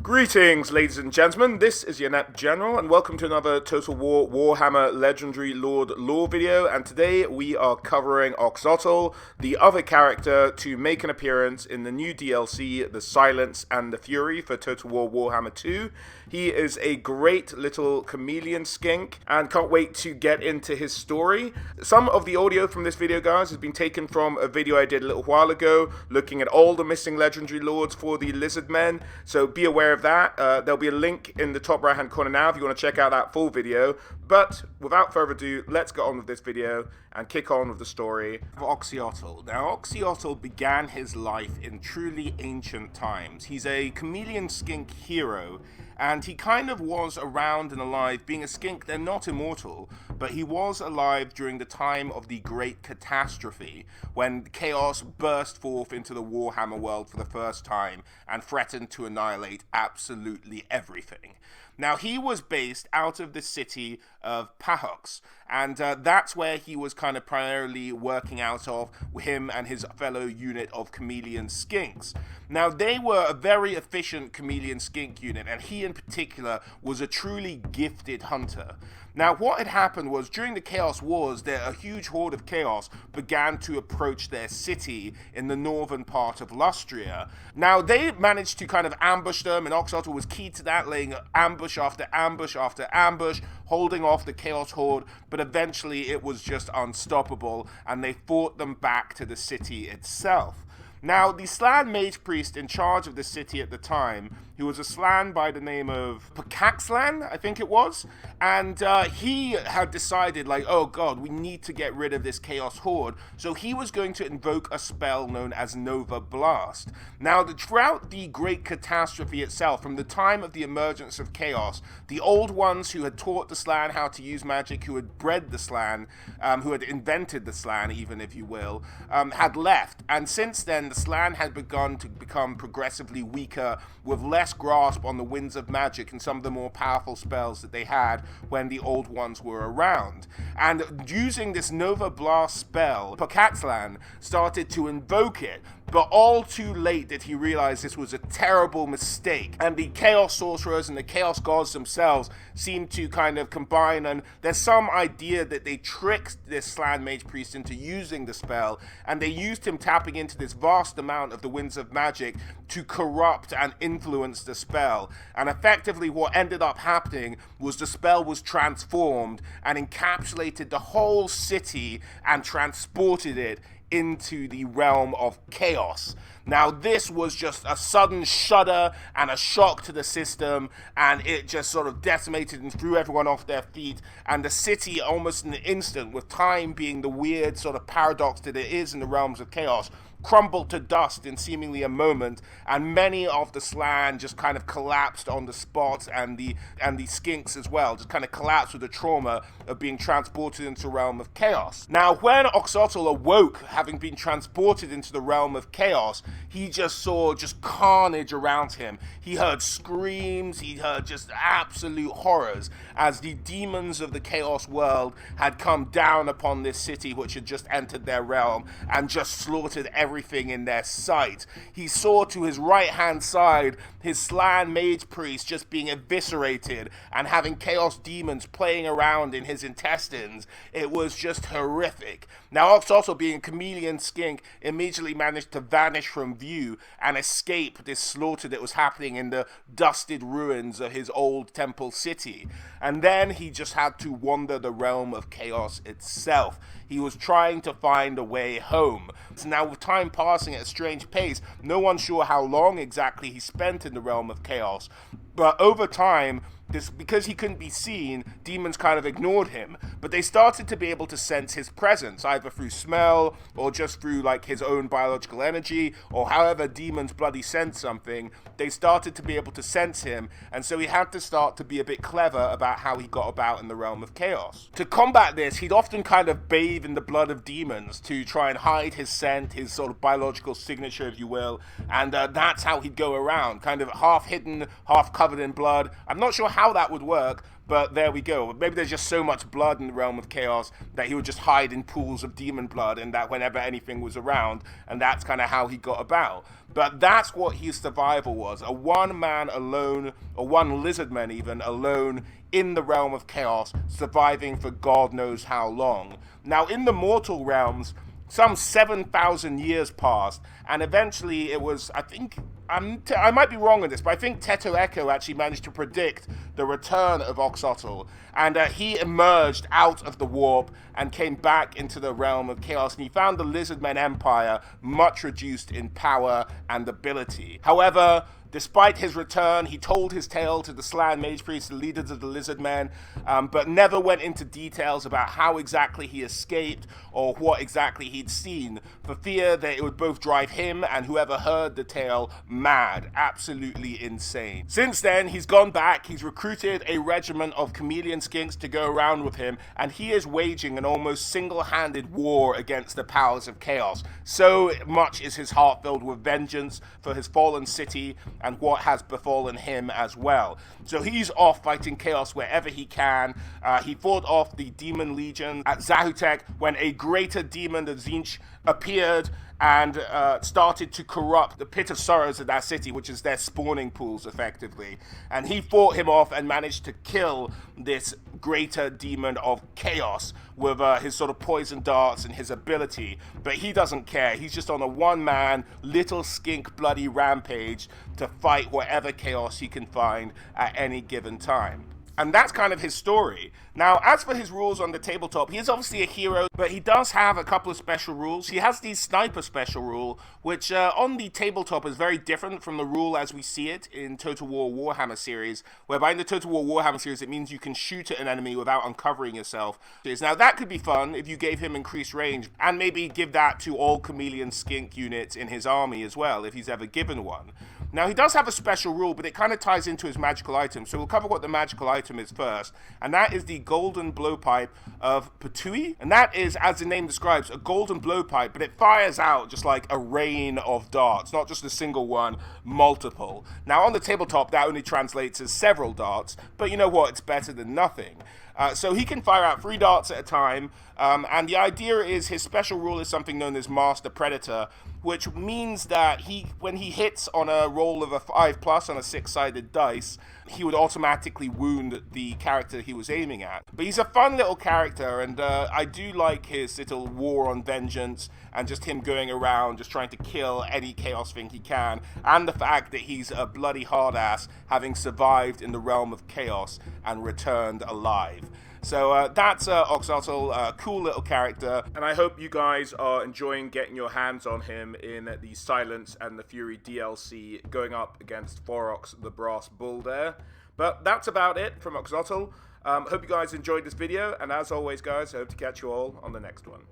Greetings, ladies and gentlemen, this is your Net General, and welcome to another Total War Warhammer Legendary Lord lore video, and today we are covering Oxyotl, the other character to make an appearance in the new DLC, The Silence and the Fury for Total War Warhammer 2. He is a great little chameleon skink, and can't wait to get into his story. Some of the audio from this video, guys, has been taken from a video I did a little while ago, looking at all the missing Legendary Lords for the Lizardmen, so be aware of that. There'll be a link in the top right hand corner now if you want to check out that full video. But without further ado, let's get on with this video and kick on with the story of Oxyotl. Now, Oxyotl began his life in truly ancient times. He's a chameleon skink hero, and he kind of was around and alive. Being a skink, they're not immortal, but he was alive during the time of the Great Catastrophe, when chaos burst forth into the Warhammer world for the first time and threatened to annihilate absolutely everything. Now, he was based out of the city of Pahox, and that's where he was kind of primarily working out of, him and his fellow unit of chameleon skinks. Now, they were a very efficient chameleon skink unit, and he in particular was a truly gifted hunter. Now, what had happened was, during the Chaos Wars, a huge horde of chaos began to approach their city in the northern part of Lustria. Now, they managed to kind of ambush them, and Oxyotl was key to that, laying ambush after ambush after ambush, holding off the Chaos Horde, but eventually it was just unstoppable, and they fought them back to the city itself. Now, the Slan Mage Priest in charge of the city at the time, who was a Slan by the name of Pakaxlan, I think it was, and he had decided, like, oh god, we need to get rid of this Chaos Horde, so he was going to invoke a spell known as Nova Blast. Now, throughout the Great Catastrophe itself, from the time of the emergence of Chaos, the old ones who had taught the Slan how to use magic, who had bred the Slan, who had invented the Slan, even, if you will, had left, and since then, the Slan had begun to become progressively weaker, with less grasp on the winds of magic and some of the more powerful spells that they had when the old ones were around. And using this Nova Blast spell, Pakaxlan started to invoke it, but all too late did he realize this was a terrible mistake, and the Chaos Sorcerers and the Chaos Gods themselves seemed to kind of combine, and there's some idea that they tricked this Slan Mage Priest into using the spell, and they used him tapping into this vast amount of the winds of magic to corrupt and influence the spell. And effectively what ended up happening was the spell was transformed and encapsulated the whole city and transported it into the realm of chaos. Now, this was just a sudden shudder and a shock to the system, and it just sort of decimated and threw everyone off their feet, and the city, almost in an instant, with time being the weird sort of paradox that it is in the realms of chaos, crumbled to dust in seemingly a moment, and many of the Slan just kind of collapsed on the spot, and the skinks as well, just kind of collapsed with the trauma of being transported into the realm of chaos. Now, when Oxyotl awoke, having been transported into the realm of chaos, he just saw just carnage around him. He heard screams, he heard just absolute horrors, as the demons of the chaos world had come down upon this city, which had just entered their realm, and just slaughtered everything in their sight. He saw to his right hand side his Slan Mage Priest just being eviscerated and having chaos demons playing around in his intestines. It was just horrific. Now, Oxyotl, being a chameleon skink, immediately managed to vanish from view and escape this slaughter that was happening in the dusted ruins of his old temple city. And then he just had to wander the realm of chaos itself. He was trying to find a way home. So now, with time passing at a strange pace, no one's sure how long exactly he spent in the realm of chaos. But over time, because he couldn't be seen, demons kind of ignored him, but they started to be able to sense his presence, either through smell, or just through like his own biological energy, or however demons bloody sense something. They started to be able to sense him, and so he had to start to be a bit clever about how he got about in the realm of chaos. To combat this, he'd often kind of bathe in the blood of demons to try and hide his scent, his sort of biological signature, if you will, and that's how he'd go around, kind of half hidden, half covered covered in blood. I'm not sure how that would work, but there we go. Maybe there's just so much blood in the realm of chaos that he would just hide in pools of demon blood, and that whenever anything was around, and that's kind of how he got about. But that's what his survival was. A one man alone, or one lizardman even, alone in the realm of chaos, surviving for God knows how long. Now, in the mortal realms, some 7,000 years passed, and eventually it was, I think, I might be wrong on this, but I think Teto Echo actually managed to predict the return of Oxyotl, and he emerged out of the warp and came back into the realm of chaos, and he found the Lizardmen Empire much reduced in power and ability. However, despite his return, he told his tale to the Slan Mage Priests, the leaders of the Lizardmen, but never went into details about how exactly he escaped or what exactly he'd seen, for fear that it would both drive him and whoever heard the tale mad, absolutely insane. Since then, he's gone back, he's recruited a regiment of chameleon skinks to go around with him, and he is waging an almost single-handed war against the powers of chaos. So much is his heart filled with vengeance for his fallen city and what has befallen him as well. So he's off fighting chaos wherever he can. He fought off the demon legion at Zahutek when a greater demon, the Zinch, appeared and started to corrupt the pit of sorrows of that city, which is their spawning pools, effectively. And he fought him off and managed to kill this greater demon of chaos with his sort of poison darts and his ability. But he doesn't care. He's just on a one-man, little skink bloody rampage to fight whatever chaos he can find at any given time. And that's kind of his story. Now, as for his rules on the tabletop, he is obviously a hero, but he does have a couple of special rules. He has the sniper special rule, which on the tabletop is very different from the rule as we see it in Total War Warhammer series, whereby in the Total War Warhammer series, it means you can shoot at an enemy without uncovering yourself. Now, that could be fun if you gave him increased range, and maybe give that to all chameleon skink units in his army as well, if he's ever given one. Now, he does have a special rule, but it kind of ties into his magical item, so we'll cover what the magical item is first, and that is the golden blowpipe of Patui, and that is, as the name describes, a golden blowpipe, but it fires out just like a rain of darts, not just a single one, multiple. Now, on the tabletop, that only translates as several darts, but you know what, it's better than nothing. So he can fire out 3 darts at a time, and the idea is his special rule is something known as Master Predator, which means that when he hits on a roll of a 5+ on a 6-sided dice, he would automatically wound the character he was aiming at. But he's a fun little character, and I do like his little war on vengeance, and just him going around just trying to kill any chaos thing he can, and the fact that he's a bloody hard ass, having survived in the realm of chaos and returned alive. So that's Oxyotl, cool little character, and I hope you guys are enjoying getting your hands on him in the Silence and the Fury DLC, going up against Forox the Brass Bull there. But that's about it from Oxyotl. Hope you guys enjoyed this video, and as always guys, I hope to catch you all on the next one.